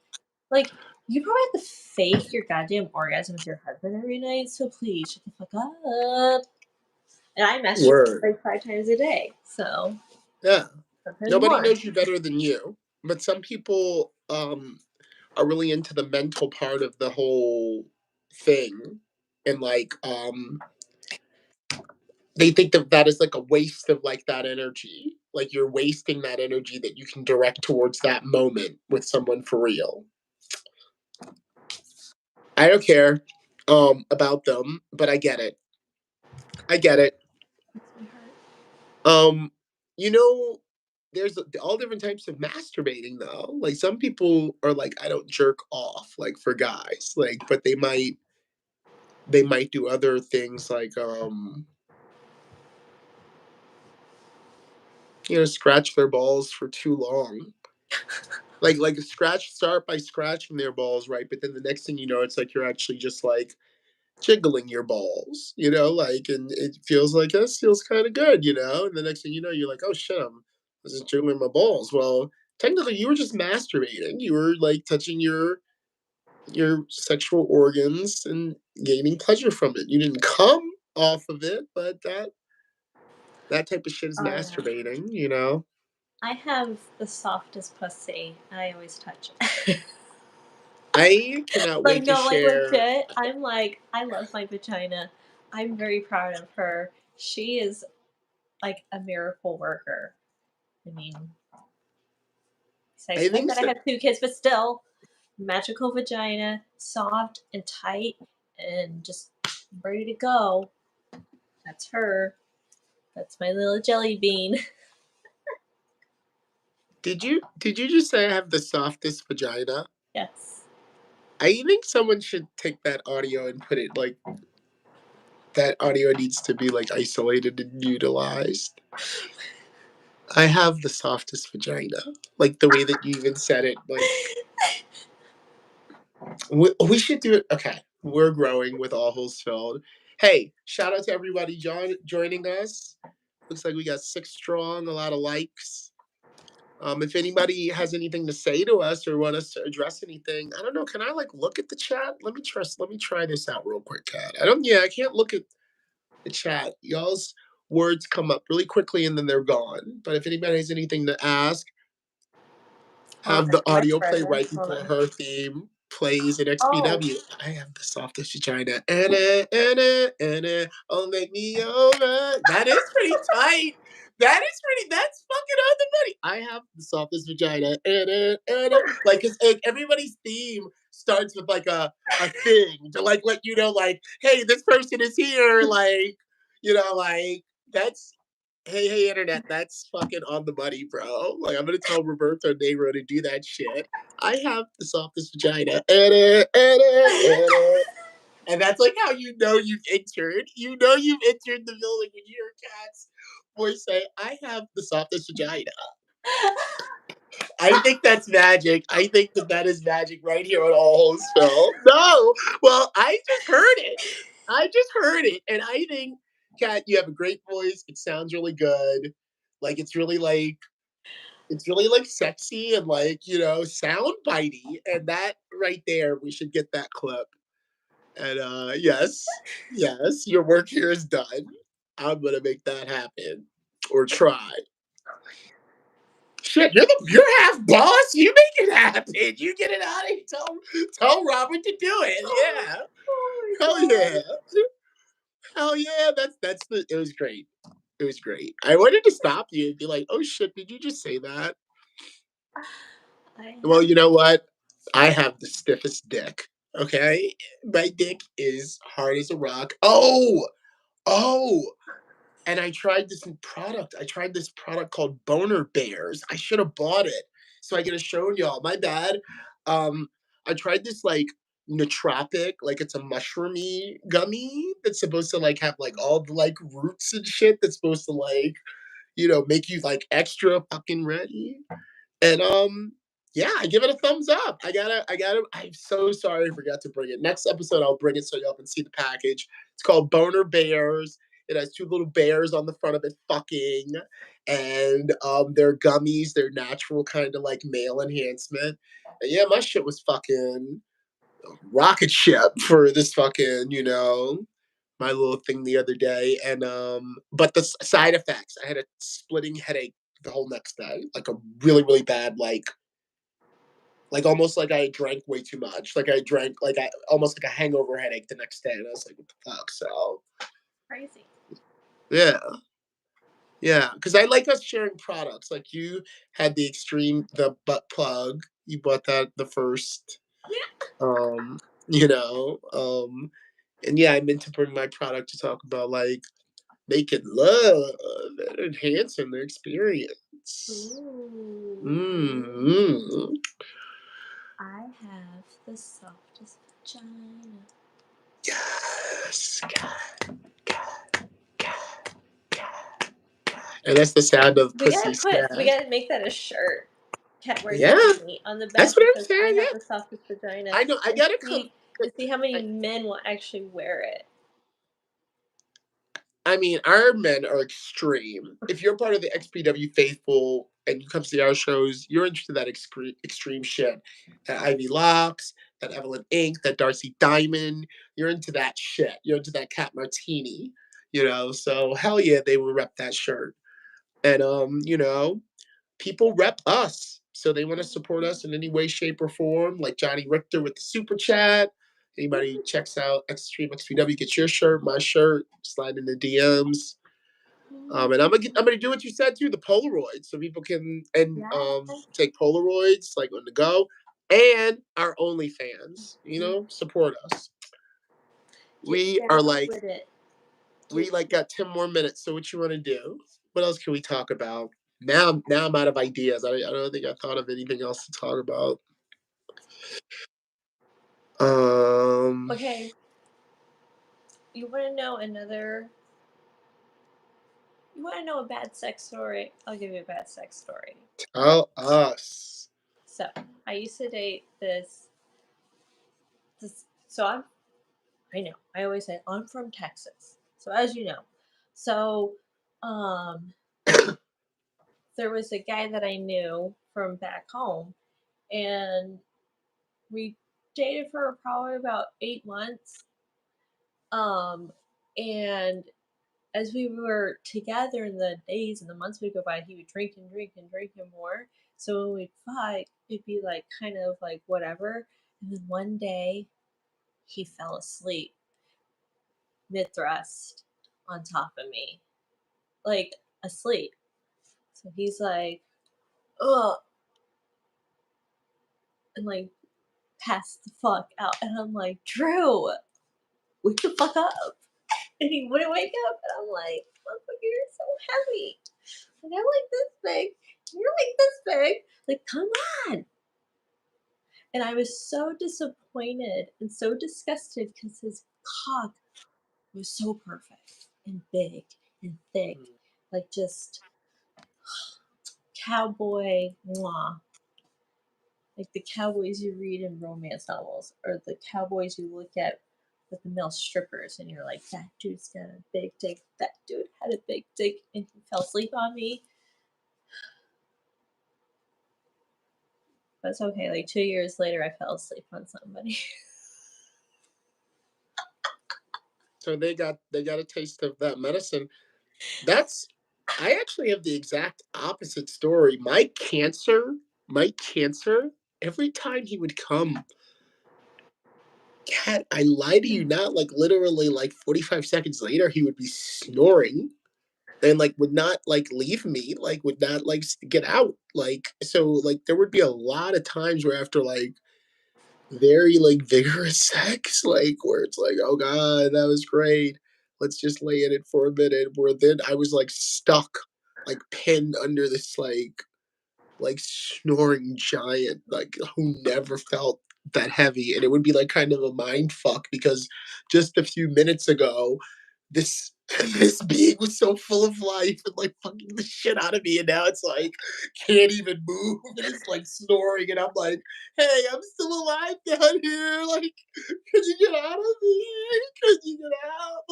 Like, you probably have to fake your goddamn orgasm with your husband every night, so please shut the fuck up. And I masturbate Word. like 5 times a day, so Yeah. sometimes Nobody more. knows you better than you. But some people are really into the mental part of the whole thing. And like they think that that is like a waste of like that energy. Like you're wasting that energy that you can direct towards that moment with someone for real. I don't care about them, but I get it. I get it. Makes me hurt. Um, you know, there's all different types of masturbating though. Like some people are like, I don't jerk off, like for guys, like, but they might do other things like scratch their balls for too long. Like start by scratching their balls, right? But then the next thing you know, it's like you're actually just like jiggling your balls, like, and it feels like this feels kind of good, and the next thing you know, you're like, oh shit, I'm just jiggling my balls. Well, technically you were just masturbating. You were like touching your sexual organs and gaining pleasure from it. You didn't come off of it, but that type of shit is Oh yeah. masturbating, you know? I have the softest pussy. I always touch it. I cannot Like, wait to no, like, share. legit, I'm like, I love my vagina. I'm very proud of her. She is like a miracle worker. I mean, besides I the fact think that I so. have 2 kids, but still, magical vagina, soft and tight and just ready to go. That's her. That's my little jelly bean. Did you just say I have the softest vagina? Yes. I think someone should take that audio and put it like that audio needs to be like isolated and utilized. I have the softest vagina. Like the way that you even said it, like we should do it. Okay, we're growing with all holes filled. Hey, shout out to everybody joining us. Looks like we got 6 strong, a lot of likes. If anybody has anything to say to us or want us to address anything, I don't know. Can I like look at the chat? Let me try this out real quick, Kat. I can't look at the chat. Y'all's words come up really quickly and then they're gone. But if anybody has anything to ask, Hold have on, the my audio play brother. right Hold before on. her theme plays in Oh, XPW. I have the softest vagina. Anna, oh, make me over. That is pretty tight. That's fucking on the money. I have the softest vagina. Anna. Like, cause like, everybody's theme starts with like a thing to like let you know, like, hey, this person is here. Like, like that's hey, internet, that's fucking on the money, bro. Like, I'm gonna tell Roberto Negro to do that shit. I have the softest vagina. And that's like how you know you've entered. You know you've entered the building when you hear Kat's voice say, I have the softest vagina. I think that's magic. I think that is magic right here on All Hoes Phil. No, well, I just heard it. And I think, Kat, you have a great voice. It sounds really good. Like it's really like sexy and like sound bitey. And that right there, we should get that clip. And yes, your work here is done. I'm gonna make that happen or try. Shit, you're half boss. You make it happen. You get it out and tell Robert to do it. Yeah. oh Hell my yeah. Hell yeah. It was great. It was great. I wanted to stop you and be like, oh shit, did you just say that? god. I Well, have. you know what? I have the stiffest dick. Okay? My dick is hard as a rock. Oh, and I tried this product. I tried this product called Boner Bears. I should have bought it so I could have shown y'all. My bad. I tried this like nootropic, like it's a mushroomy gummy that's supposed to like have like all the like roots and shit that's supposed to like, make you like extra fucking ready. And yeah, I give it a thumbs up. I'm so sorry I forgot to bring it. Next episode I'll bring it so y'all can see the package. It's called Boner Bears. It has 2 little bears on the front of it fucking. And they're gummies, they're natural kind of like male enhancement. And yeah, my shit was fucking rocket ship for this fucking, my little thing the other day. And but the side effects, I had a splitting headache the whole next day, like a really, really bad, like almost like I drank way too much. Like I drank like I almost like a hangover headache the next day, and I was like, what the fuck? So Crazy. yeah. Yeah, because I like us sharing products. Like you had the butt plug. You bought that the first, um, you know, and yeah, I meant to bring my product to talk about like making love and enhancing their experience. Ooh. Mm-hmm. I have the softest vagina. Yes, and that's the sound of pussy We scat. gotta make that a shirt. Cat wears Yeah, it to me. On the that's back what it I'm says I saying. have Yeah, the softest vagina I know. I and gotta come. see how many I, men will actually wear it. I mean, our men are extreme. If you're part of the XPW faithful and you come see our shows, you're into that extreme shit. That Ivy Locks, that Evelyn Inc., that Darcy Diamond. You're into that shit. You're into that Cat Martini. So hell yeah, they will rep that shirt. And people rep us. So they want to support us in any way, shape, or form, like Johnny Richter with the super chat. Anybody checks out Extreme XPW, get your shirt, my shirt, slide in the DMs. And I'm gonna do what you said too, the Polaroids, so people can take Polaroids like on the go, and our OnlyFans, support us. We are like, we like got 10 more minutes. So what you want to do? What else can we talk about? Now I'm out of ideas. I don't think I thought of anything else to talk about. Okay. You want to know a bad sex story? I'll give you a bad sex story. Tell us. So I used to date this. So I know. I always say I'm from Texas. So as you know, so there was a guy that I knew from back home, and we dated for probably about 8 months. And as we were together in the days and the months would go by, he would drink and drink and drink and more. So when we'd fight, it'd be like kind of like whatever. And then one day he fell asleep mid thrust on top of me, like asleep. So he's like, ugh, and like passed the fuck out. And I'm like, Drew, wake the fuck up. And he wouldn't wake up. And I'm like, motherfucker, you're so heavy. Like, I'm like this big. You're like this big. Like, come on. And I was so disappointed and so disgusted because his cock was so perfect and big and thick. Like, just cowboy, mwah. Like the cowboys you read in romance novels, or the cowboys you look at with the male strippers, and you're like, that dude's got a big dick. That dude had a big dick, and he fell asleep on me. But it's okay. Like 2 years later, I fell asleep on somebody. So they got a taste of that medicine. I actually have the exact opposite story. My cancer, every time he would come, Cat, I lie to you not, like literally like 45 seconds later, he would be snoring and like would not like leave me, like would not like get out. Like, so like there would be a lot of times where after like very like vigorous sex, like where it's like, oh God, that was great. Let's just lay in it for a minute. Where then I was like stuck, like pinned under this like snoring giant, like who never felt that heavy. And it would be like kind of a mind fuck because just a few minutes ago, this this being was so full of life and like fucking the shit out of me, and now it's like can't even move and it's like snoring, and I'm like, hey, I'm still alive down here. Like, could you get out of me? Could you get out?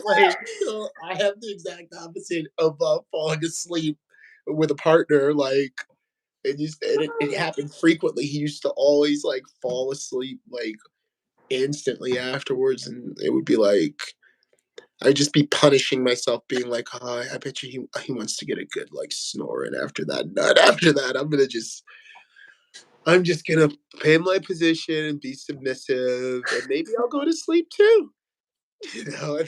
Like so I have the exact opposite of falling asleep with a partner, like it happened frequently. He used to always like fall asleep like instantly afterwards, and it would be like I'd just be punishing myself, being like, "Oh, I bet you he wants to get a good like snore." And after that, not after that, I'm just gonna pin my position and be submissive, and maybe I'll go to sleep too. You know.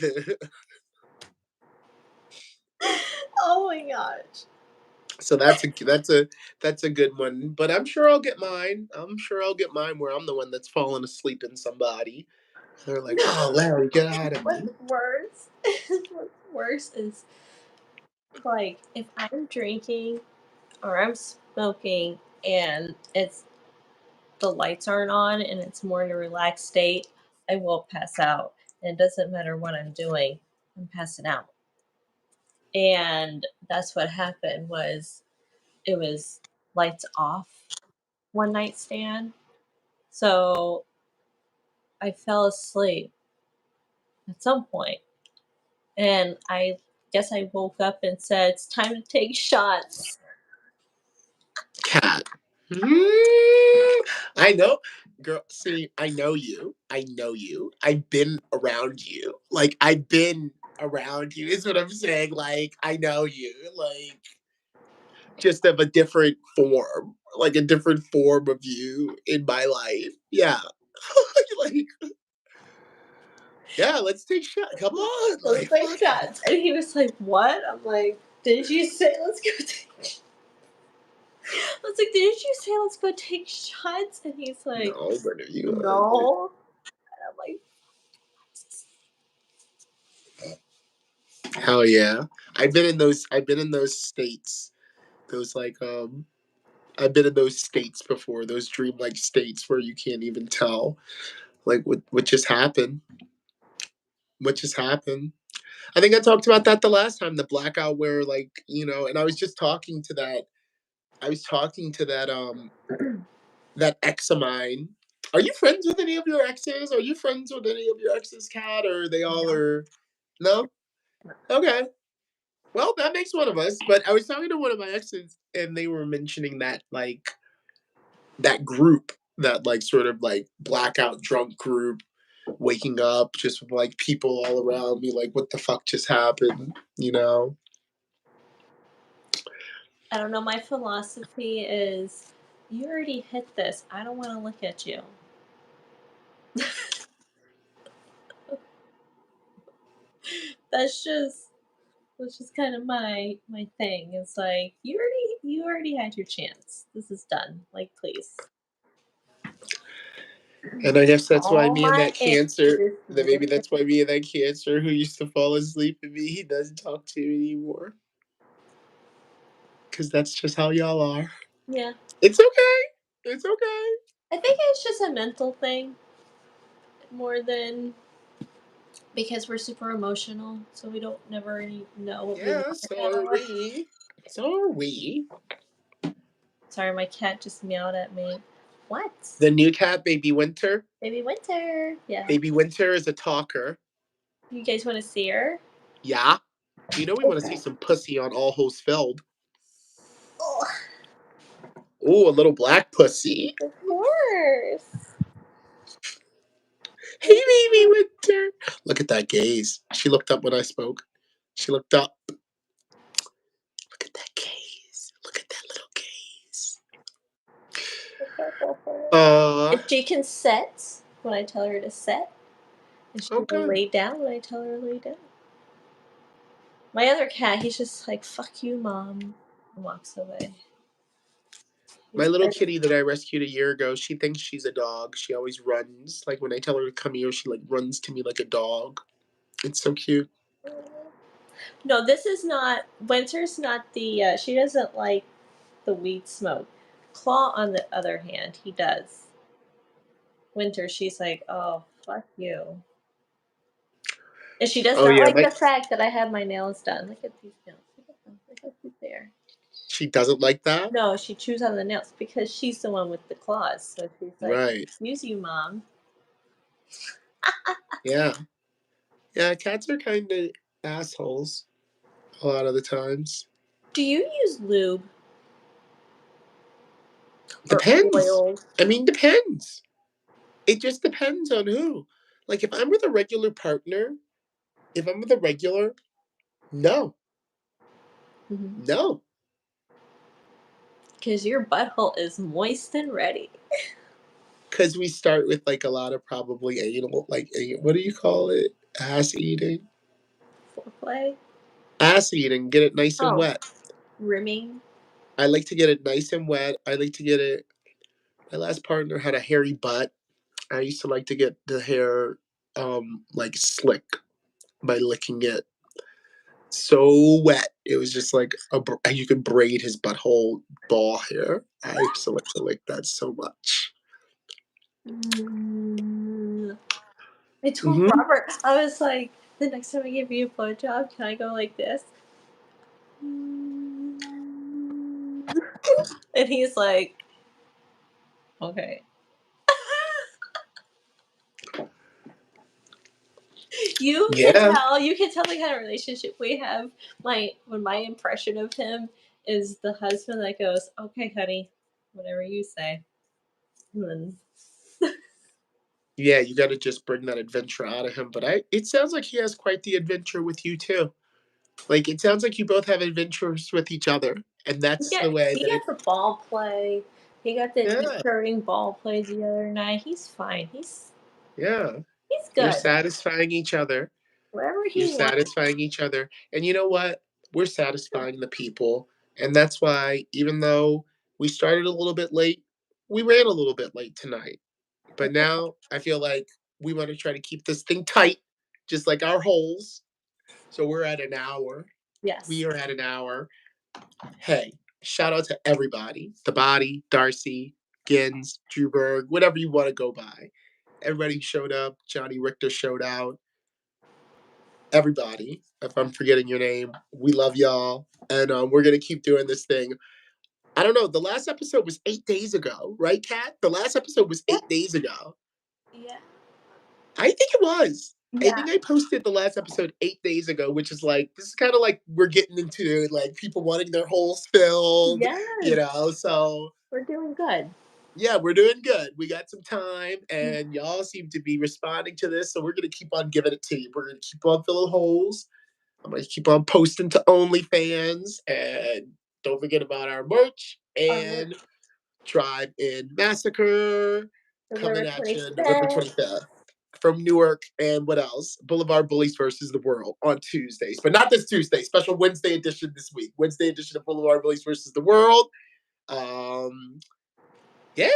Oh my gosh. So that's a good one. But I'm sure I'll get mine. I'm sure I'll get mine where I'm the one that's falling asleep in somebody. They're like, "Oh, Larry, get out of me." What's worse? What's worse is like if I'm drinking or I'm smoking and the lights aren't on and it's more in a relaxed state, I will pass out. And it doesn't matter what I'm doing, I'm passing out. And that's what happened was it was lights off one night stand. So I fell asleep at some point. And I guess I woke up and said, "It's time to take shots." Cat. I know, girl. See, I know you. I know you. I've been around you. Like I've been around you. Is what I'm saying. Like I know you. Like just of a different form. Like a different form of you in my life. Yeah. Like yeah. Let's take shot. Come on. Let's Like take fuck. shots. And he was like, "What?" I'm like, "Did you say let's go take shots?" I was like, "Didn't you say let's go take shots?" And he's like, No, but are you? "No." And I'm like, Hell yeah. I've been in those. I've been in those states. Those like I've been in those states before, those dreamlike states where you can't even tell like what just happened. What just happened. I think I talked about that the last time, the blackout where like, and I was just talking to that I was talking to that ex of mine. Are you friends with any of your exes? Are you friends with any of your exes, Kat? Or they all "No." are no? Okay. Well, that makes one of us. But I was talking to one of my exes and they were mentioning that like that group, that like sort of like blackout drunk group, waking up just with like people all around me, like what the fuck just happened? I don't know. My philosophy is, you already hit this. I don't want to look at you. That's just kind of my thing. It's like, you already had your chance. This is done. Like, please. And I guess that's why All me and my that cancer, answers that were maybe that's why me and that cancer who used to fall asleep with me, he doesn't talk to me anymore. Because that's just how y'all are. yeah. It's okay. It's okay. I think it's just a mental thing more than because we're super emotional, so we don't never really know what we want Yeah, to so are have. we. So are we. Sorry, my cat just meowed at me. What? The new cat, Baby Winter. Baby Winter. Yeah. Baby Winter is a talker. You guys want to see her? Yeah. We want to see some pussy on All Holes Feld. Oh, Ooh, a little black pussy. of course. Hey, Baby Winter. Look at that gaze. She looked up when I spoke. She looked up. Look at that gaze. Look at that little gaze. And she can set when I tell her to set, and she will Okay. lay down when I tell her to lay down. My other cat, he's just like, "Fuck you, mom," and walks away. My He's little very kitty that I rescued a year ago, she thinks she's a dog. She always runs. Like when I tell her to come here, she like runs to me like a dog. It's so cute. No, this is not. Winter's not the. She doesn't like the weed smoke. Claw, on the other hand, he does. Winter, she's like, "Oh, fuck you," and she does Oh not yeah, like the fact that I have my nails done. Look at these nails. Look at them. Look at these there. she doesn't like that. No, she chews on the nails because she's the one with the claws. So she's like, Right. "Excuse you, mom." Yeah. Yeah. Cats are kind of assholes a lot of the times. Do you use lube or Depends. oil? I mean, depends. It just depends on who. Like if I'm with a regular partner, if I'm with a regular, no, no. Because your butthole is moist and ready. Because we start with like a lot of probably anal, like what do you call it? Ass eating. Foreplay. Ass eating. Get it nice and Oh, wet. rimming. I like to get it nice and wet. I like to get it. My last partner had a hairy butt. I used to like to get the hair like slick by licking it so wet. It was just like you could braid his butthole ball hair. I used to like to lick that so much. Mm. I told Hmm. Robert, I was like, the next time I give you a blowjob, can I go like this? And he's like, okay. Yeah. You can tell the kind of relationship we have. My impression of him is the husband that goes, "Okay, honey, whatever you say." And then Yeah, you gotta just bring that adventure out of him, but I it sounds like he has quite the adventure with you too. Like, it sounds like you both have adventures with each other, and that's the way he that it got the ball play. He got the yeah, inverting ball play the other night. He's fine. yeah. He's You're good. satisfying each other. Wherever You're he wants. satisfying each other, and you know what? We're satisfying the people, and that's why even though we started a little bit late, we ran a little bit late tonight. But It's okay. now I feel like we wanna try to keep this thing tight, just like our holes. So we're at an hour. We Yes. are at an hour. Hey, shout out to everybody. The Body, Darcy, Gins, Drewberg, whatever you want to go by. Everybody showed up. Johnny Richter showed out. Everybody, if I'm forgetting your name, we love y'all. And we're going to keep doing this thing. I don't know. The last episode was 8 days ago, right, Kat? The last episode was Yeah. 8 days ago. Yeah. I think it was. I Yeah. think I posted the last episode 8 days ago, which is like this is kind of like we're getting into like people wanting their holes filled, Yes. So We're doing good. yeah, we're doing good. We got some time, and y'all seem to be responding to this, so we're gonna keep on giving it to you. We're gonna keep on filling holes. I'm gonna keep on posting to OnlyFans, and don't forget about our merch Our and Drive In Massacre coming November at you November 25th. 25th from Newark and what else? Boulevard Bullies versus the World on Tuesdays, but not this Tuesday. Special Wednesday edition this week. Wednesday edition of Boulevard Bullies versus the World. Um, yeah,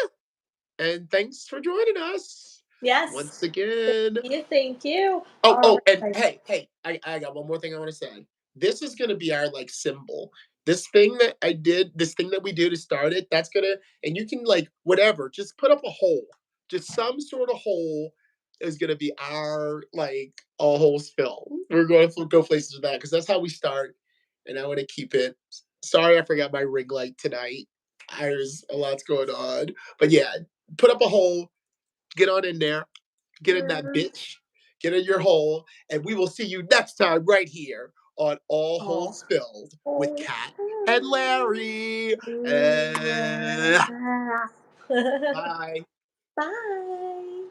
and thanks for joining us Yes. once again. Thank you. Oh, All oh, and right. hey, I got one more thing I want to say. This is gonna be our like symbol. This thing that I did, this thing that we do to start it, that's gonna, and you can like whatever, just put up a hole, just some sort of hole is gonna be our like all holes fill. We're going to go places with that because that's how we start, and I want to keep it. Sorry, I forgot my ring light tonight. There's a lot's going on, but yeah, put up a hole, get on in there, get in that bitch, get in your hole, and we will see you next time right here on All Oh. Holes Filled with Oh. Kat and Larry. Yeah. Bye. Bye.